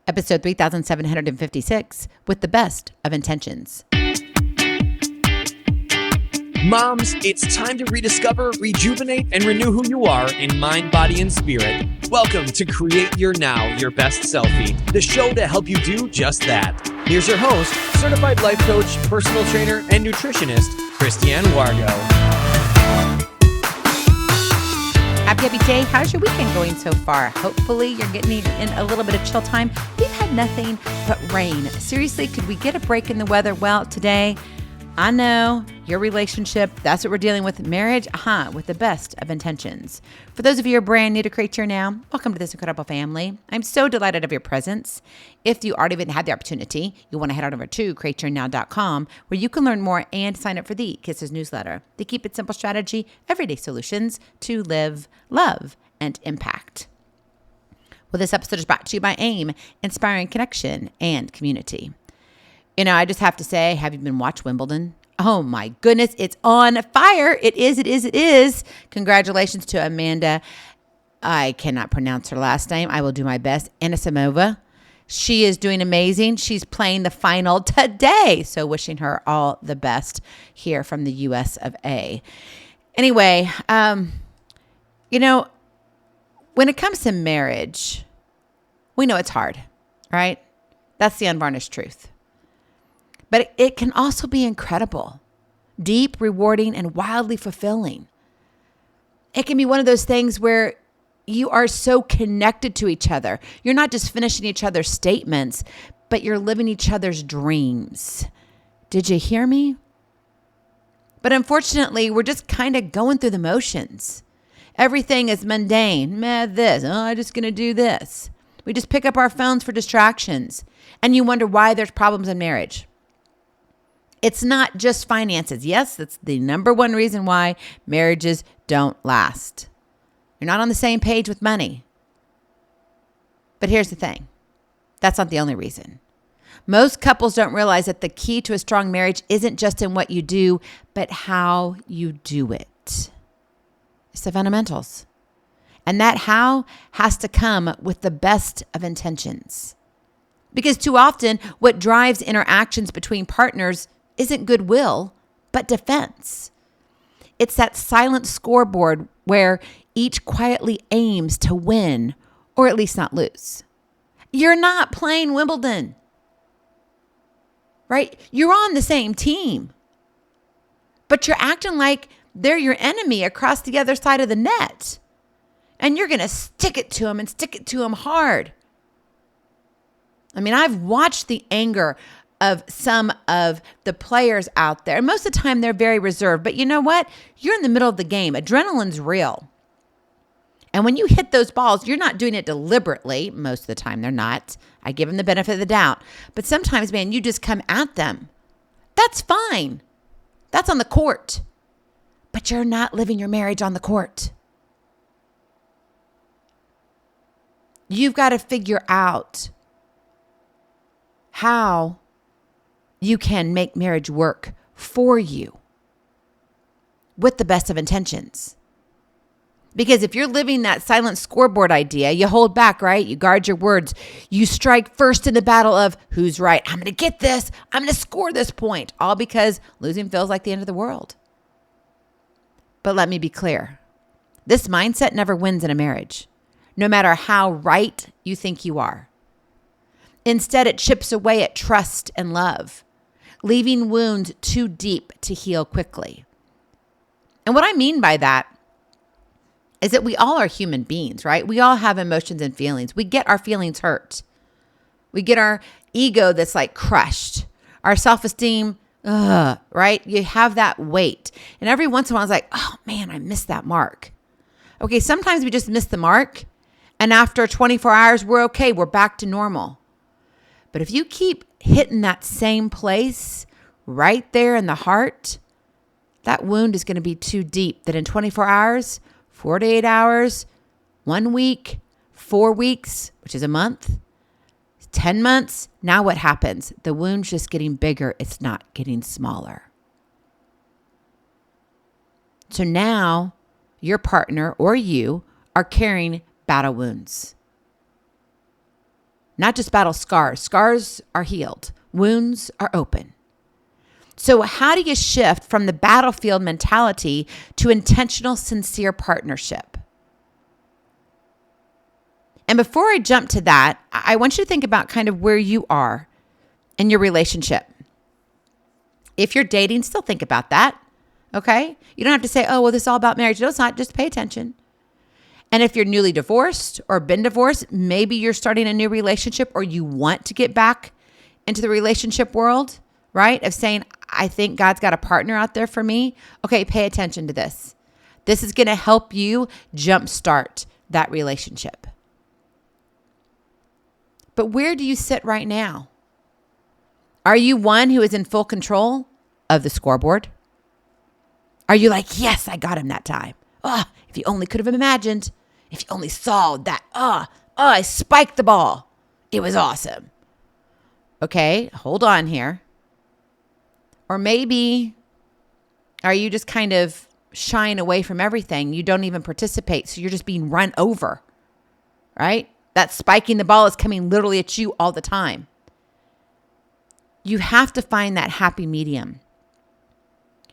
Episode 3756, with the best of intentions. Moms, it's time to rediscover, rejuvenate, and renew who you are in mind, body, and spirit. Welcome to Create Your Now, Your Best Selfie, the show to help you do just that. Here's your host, certified life coach, personal trainer, and nutritionist, Christiane Wargo. Happy day. How's your weekend going so far? Hopefully you're getting in a little bit of chill time. We've had nothing but rain. Seriously, could we get a break in the weather? Well, today, I know your relationship, that's what we're dealing with. Marriage, with the best of intentions. For those of you who are brand new to Create Your Now, welcome to this incredible family. I'm so delighted of your presence. If you already haven't had the opportunity, you want to head on over to createyournow.com, where you can learn more and sign up for the Kisses newsletter. The Keep It Simple strategy, everyday solutions to live, love, and impact. Well, this episode is brought to you by AIM, inspiring connection and community. You know, I just have to say, have you been watching Wimbledon? Oh my goodness, it's on fire. It is. Congratulations to Amanda. I cannot pronounce her last name. I will do my best. Anisimova. She is doing amazing. She's playing the final today. So wishing her all the best here from the US of A. Anyway, you know, when it comes to marriage, we know it's hard, right? That's the unvarnished truth. But it can also be incredible, deep, rewarding, and wildly fulfilling. It can be one of those things where you are so connected to each other. You're not just finishing each other's statements, but you're living each other's dreams. Did you hear me? But unfortunately, we're just kind of going through the motions. Everything is mundane. I'm just going to do this. We just pick up our phones for distractions. And you wonder why there's problems in marriage. It's not just finances. Yes, that's the number one reason why marriages don't last. You're not on the same page with money. But here's the thing. That's not the only reason. Most couples don't realize that the key to a strong marriage isn't just in what you do, but how you do it. It's the fundamentals. And that how has to come with the best of intentions. Because too often, what drives interactions between partners isn't goodwill, but defense. It's that silent scoreboard where each quietly aims to win, or at least not lose. You're not playing Wimbledon, right? You're on the same team, but you're acting like they're your enemy across the other side of the net. And you're going to stick it to them and stick it to them hard. I mean, I've watched the anger of some of the players out there. And most of the time, they're very reserved. But you know what? You're in the middle of the game. Adrenaline's real. And when you hit those balls, you're not doing it deliberately. Most of the time, they're not. I give them the benefit of the doubt. But sometimes, man, you just come at them. That's fine. That's on the court. But you're not living your marriage on the court. You've got to figure out how you can make marriage work for you with the best of intentions. Because if you're living that silent scoreboard idea, you hold back, right? You guard your words. You strike first in the battle of who's right. I'm going to get this. I'm going to score this point. All because losing feels like the end of the world. But let me be clear. This mindset never wins in a marriage, no matter how right you think you are. Instead, it chips away at trust and love, leaving wounds too deep to heal quickly. And what I mean by that is that we all are human beings, right? We all have emotions and feelings. We get our feelings hurt. We get our ego that's like crushed. Our self-esteem, right? You have that weight. And every once in a while, it's like, oh man, I missed that mark. Okay, sometimes we just miss the mark. And after 24 hours, we're okay. We're back to normal. But if you keep hitting that same place right there in the heart, that wound is going to be too deep that in 24 hours, 48 hours, 1 week, 4 weeks, which is a month, 10 months, now what happens? The wound's just getting bigger. It's not getting smaller. So now your partner or you are carrying battle wounds. not just battle scars. Scars are healed. Wounds are open. So how do you shift from the battlefield mentality to intentional, sincere partnership? And before I jump to that, I want you to think about kind of where you are in your relationship. If you're dating, still think about that, okay? You don't have to say, oh, well, this is all about marriage. No, it's not. Just pay attention. And if you're newly divorced or been divorced, maybe you're starting a new relationship or you want to get back into the relationship world, right? Of saying, I think God's got a partner out there for me. Okay, pay attention to this. This is going to help you jumpstart that relationship. But where do you sit right now? Are you one who is in full control of the scoreboard? Are you like, yes, I got him that time. Oh, if you only could have imagined. If you only saw that. I spiked the ball. It was awesome. Okay, hold on here. Or maybe are you just kind of shying away from everything? You don't even participate, so you're just being run over, right? That spiking the ball is coming literally at you all the time. You have to find that happy medium.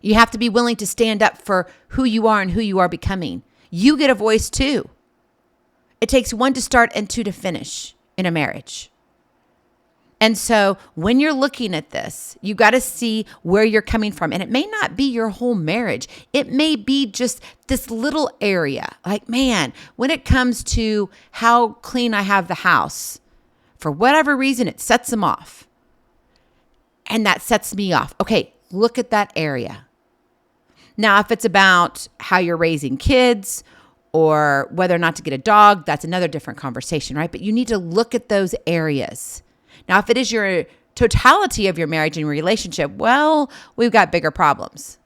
You have to be willing to stand up for who you are and who you are becoming. You get a voice too. It takes one to start and two to finish in a marriage. And so when you're looking at this, you got to see where you're coming from. And it may not be your whole marriage. It may be just this little area. Like, man, when it comes to how clean I have the house, for whatever reason, it sets them off. And that sets me off. Okay, look at that area. Now, if it's about how you're raising kids or whether or not to get a dog, that's another different conversation, right? But you need to look at those areas. Now, if it is your totality of your marriage and relationship, well, we've got bigger problems.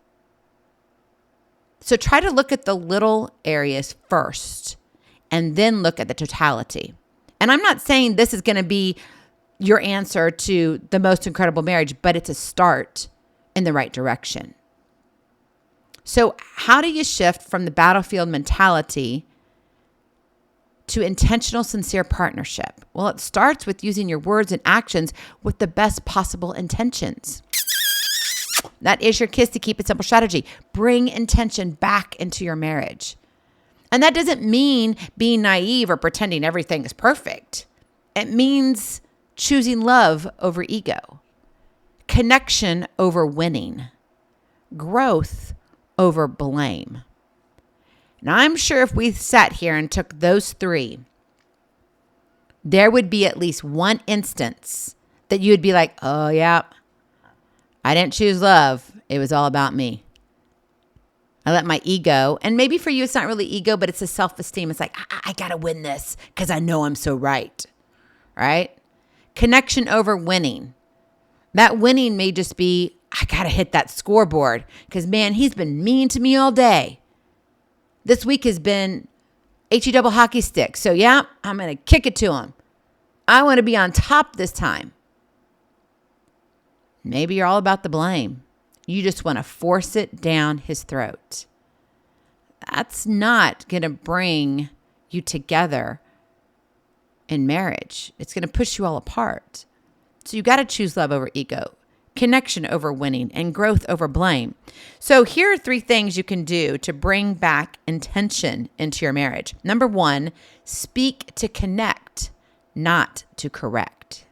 So try to look at the little areas first and then look at the totality. And I'm not saying this is going to be your answer to the most incredible marriage, but it's a start in the right direction. So how do you shift from the battlefield mentality to intentional, sincere partnership? Well, it starts with using your words and actions with the best possible intentions. That is your kiss to keep it simple strategy. Bring intention back into your marriage. And that doesn't mean being naive or pretending everything is perfect. It means choosing love over ego, connection over winning, growth over blame. Now, I'm sure if we sat here and took those three, there would be at least one instance that you would be like, oh, yeah, I didn't choose love. It was all about me. I let my ego, and maybe for you, it's not really ego, but it's a self-esteem. It's like, I got to win this because I know I'm so right. Right? Connection over winning. That winning may just be, I got to hit that scoreboard because, man, he's been mean to me all day. This week has been HE double hockey stick. So, yeah, I'm going to kick it to him. I want to be on top this time. Maybe you're all about the blame. You just want to force it down his throat. That's not going to bring you together in marriage. It's going to push you all apart. So you got to choose love over ego, connection over winning, and growth over blame. So here are three things you can do to bring back intention into your marriage. Number one, speak to connect, not to correct.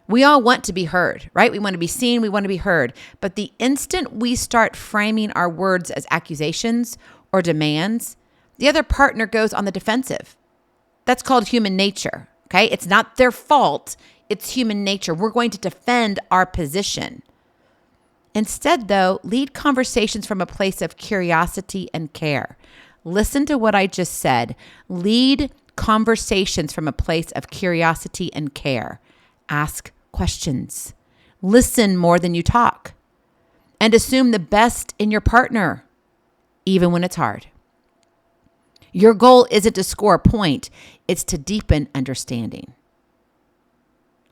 We all want to be heard, right? We want to be seen. We want to be heard. But the instant we start framing our words as accusations or demands, the other partner goes on the defensive. That's called human nature, okay? It's not their fault. It's human nature. We're going to defend our position. Instead, though, lead conversations from a place of curiosity and care. Listen to what I just said. Lead conversations from a place of curiosity and care. Ask questions. Listen more than you talk. And assume the best in your partner, even when it's hard. Your goal isn't to score a point. It's to deepen understanding.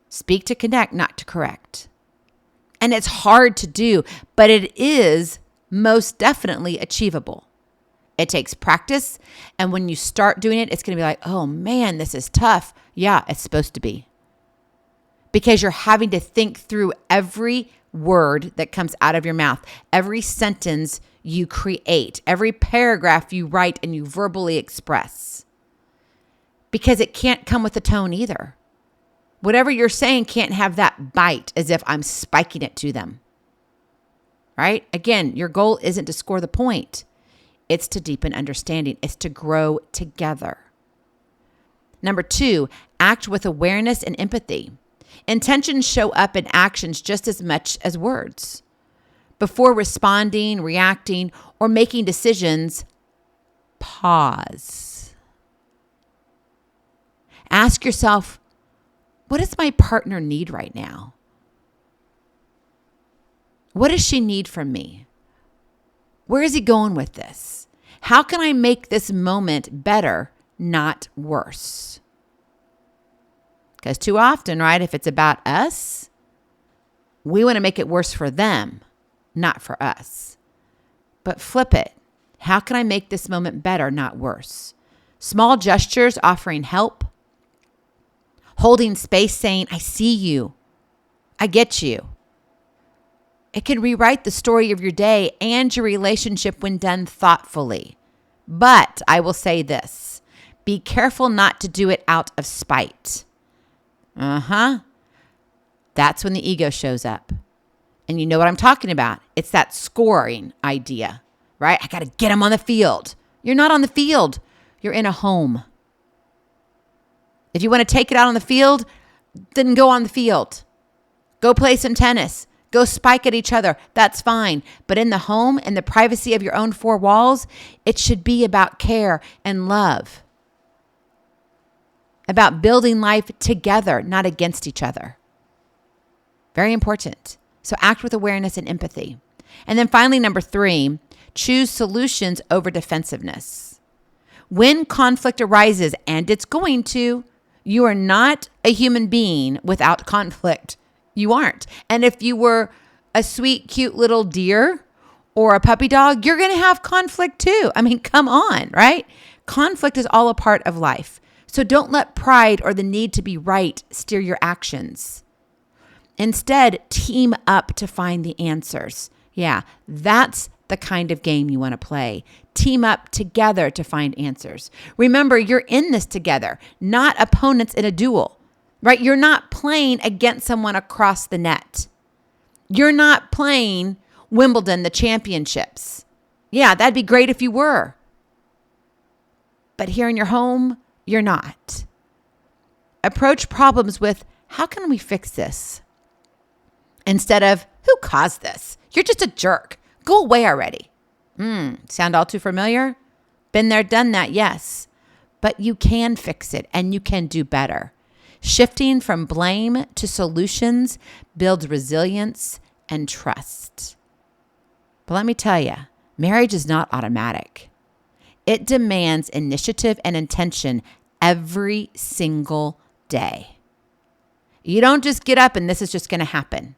Speak to connect, not to correct. And it's hard to do, but it is most definitely achievable. It takes practice. And when you start doing it, it's going to be like, oh man, this is tough. Yeah, it's supposed to be. Because you're having to think through every word that comes out of your mouth, every sentence you create, every paragraph you write and you verbally express. Because it can't come with a tone either. Whatever you're saying can't have that bite as if I'm spiking it to them. Right? Again, your goal isn't to score the point. It's to deepen understanding. It's to grow together. Number 2, act with awareness and empathy. Intentions show up in actions just as much as words. Before responding, reacting, or making decisions, pause. Ask yourself, what does my partner need right now? What does she need from me? Where is he going with this? How can I make this moment better, not worse? Because too often, right, if it's about us, we want to make it worse for them, not for us. But flip it. How can I make this moment better, not worse? Small gestures offering help, holding space saying, I see you, I get you. It can rewrite the story of your day and your relationship when done thoughtfully. But I will say this, be careful not to do it out of spite. That's when the ego shows up. And you know what I'm talking about. It's that scoring idea, right? I got to get him on the field. You're not on the field. You're in a home. If you want to take it out on the field, then go on the field. Go play some tennis. Go spike at each other. That's fine. But in the home, in the privacy of your own four walls, it should be about care and love. About building life together, not against each other. Very important. So act with awareness and empathy. And then finally, number 3, choose solutions over defensiveness. When conflict arises, and it's going to, you are not a human being without conflict. You aren't. And if you were a sweet, cute little deer or a puppy dog, you're going to have conflict too. I mean, come on, right? Conflict is all a part of life. So don't let pride or the need to be right steer your actions. Instead, team up to find the answers. Yeah, that's the kind of game you want to play. Team up together to find answers. Remember, you're in this together, not opponents in a duel. Right? You're not playing against someone across the net. You're not playing Wimbledon, the championships. Yeah, that'd be great if you were. But here in your home, you're not. Approach problems with, how can we fix this? Instead of, who caused this? You're just a jerk. Go away already. Sound all too familiar? Been there, done that, yes. But you can fix it and you can do better. Shifting from blame to solutions builds resilience and trust. But let me tell you, marriage is not automatic. It demands initiative and intention every single day. You don't just get up and this is just going to happen.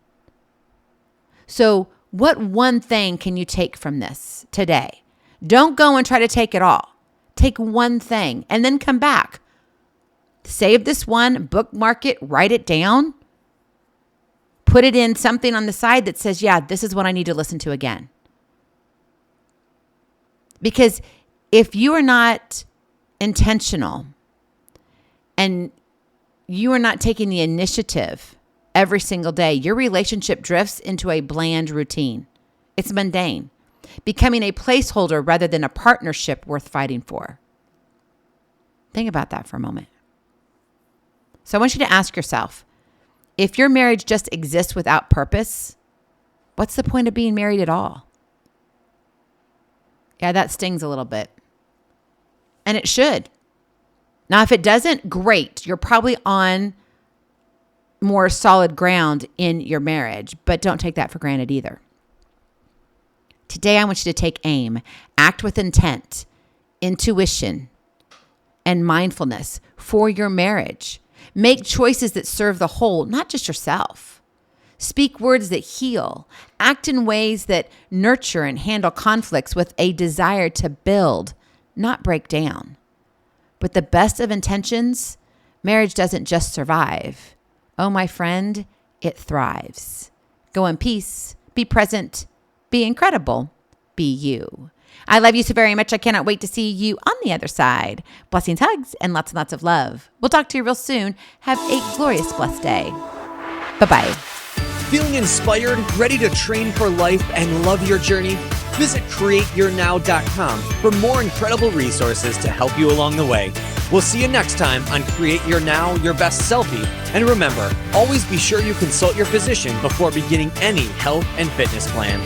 So what one thing can you take from this today? Don't go and try to take it all. Take one thing and then come back. Save this one, bookmark it, write it down. Put it in something on the side that says, yeah, this is what I need to listen to again. Because if you are not intentional and you are not taking the initiative every single day, your relationship drifts into a bland routine. It's mundane, becoming a placeholder rather than a partnership worth fighting for. Think about that for a moment. So I want you to ask yourself, if your marriage just exists without purpose, what's the point of being married at all? Yeah, that stings a little bit. And it should. Now, if it doesn't, great. You're probably on more solid ground in your marriage, but don't take that for granted either. Today, I want you to take aim, act with intent, intuition, and mindfulness for your marriage. Make choices that serve the whole, not just yourself. Speak words that heal. Act in ways that nurture and handle conflicts with a desire to build, not break down. With the best of intentions, marriage doesn't just survive. Oh, my friend, it thrives. Go in peace, be present, be incredible, be you. I love you so very much. I cannot wait to see you on the other side. Blessings, hugs, and lots of love. We'll talk to you real soon. Have a glorious, blessed day. Bye-bye. Feeling inspired, ready to train for life and love your journey? Visit createyournow.com for more incredible resources to help you along the way. We'll see you next time on Create Your Now, Your Best Selfie. And remember, always be sure you consult your physician before beginning any health and fitness plan.